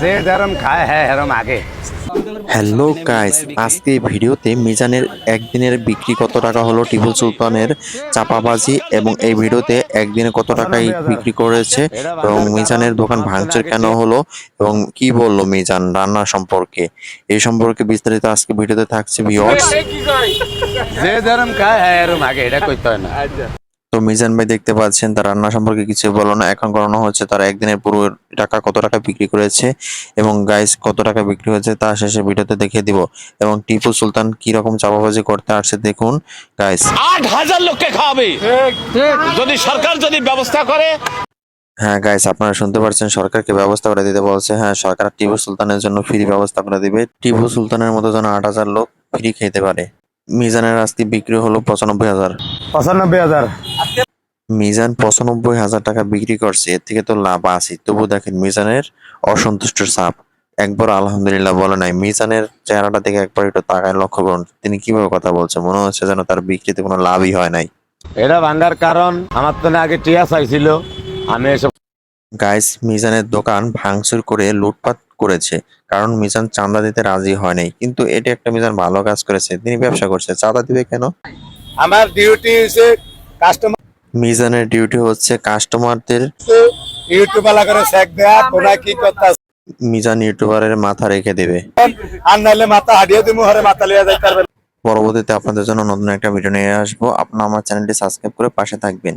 যে যেরম খায় হ্যাঁ এরম আগে। হ্যালো গাইস, আজকে ভিডিওতে মিজানের একদিনের বিক্রি কত টাকা হলো টিপু সুলতানের চাপাবাজি, এবং এই ভিডিওতে একদিনে কত টাকায় বিক্রি করেছে এবং মিজানের দোকান ভাঙচুর কেন হলো এবং কি বললো মিজান রান্না সম্পর্কে, এই সম্পর্কে বিস্তারিত আজকে ভিডিওতে থাকছে ভিউয়ার্স। যে যেরম খায় হ্যাঁ এরম আগে, এটা কইতে হয় না। তো মিজান ভাই দেখতে পাচ্ছেন তার রান্না সম্পর্কে কিছু বলো না, এখন করানো হচ্ছে তার একদিনের পুরো টাকা কত টাকা বিক্রি করেছে এবং গাইস কত টাকা বিক্রি হয়েছে তা শেষে ভিডিওতে দেখিয়ে দিব। এবং টিপু সুলতান কি রকম চাপাবাজি করতে আসছে দেখুন গাইস। 8,000 লোককে খাওয়াবে যদি সরকার যদি ব্যবস্থা করে। হ্যাঁ গাইস, আপনারা শুনতে পাচ্ছেন সরকারকে ব্যবস্থা করে দিতে বলছে। হ্যাঁ, সরকার টিপু সুলতানের জন্য ফ্রি ব্যবস্থা করে দিবে, টিপু সুলতানের মতো যেন 8,000 লোক ফ্রি খেতে পারে। মিজানের আজকে বিক্রি হলো 95,000। 95,000। মিজান 95,000 টাকা বিক্রি করছে, এর থেকে তো লাভ আছে। তবু দেখেন মিজানের অসন্তুষ্টর ছাপ, একবার আলহামদুলিল্লাহ বলে নাই। মিজানের চেহারাটা দেখে একবার একটু তাকায় লক্ষ্য করুন, তিনি কিভাবে কথা বলছে, মনে হচ্ছে যেন তার বিক্রিতে কোনো লাভই হয় নাই। এটা ভাঙ্গার কারণ আমার তো না আগে টিয়া চাইছিল, আমি এসব গাইস, মিজানের দোকান ভাঙচুর করে লুটপাট করেছে কারণ মিজান চাঁদা দিতে রাজি হয় নাই, কিন্তু এটা একটা মিজান ভালো কাজ করেছে, তিনি ব্যবসা করছে, চাঁদা দিবে কেন? আমার ডিউটি হইছে কাস্টমার মিজানের ডিউটি হচ্ছে কাস্টমারদের। ইউটিউব আলা করে চেক দেয়া কোনা কি কথা মিজান ইউটিউবারের মাথা রেখে দেবে। আর নাইলে মাথা হারিয়ে দিমু, হরে মাথা লিয়া যাইতে পারবেন। পরবর্তীতে আপনাদের জন্য নতুন একটা ভিডিও নিয়ে আসবো, আপনারা আমার চ্যানেলটি সাবস্ক্রাইব করে পাশে থাকবেন।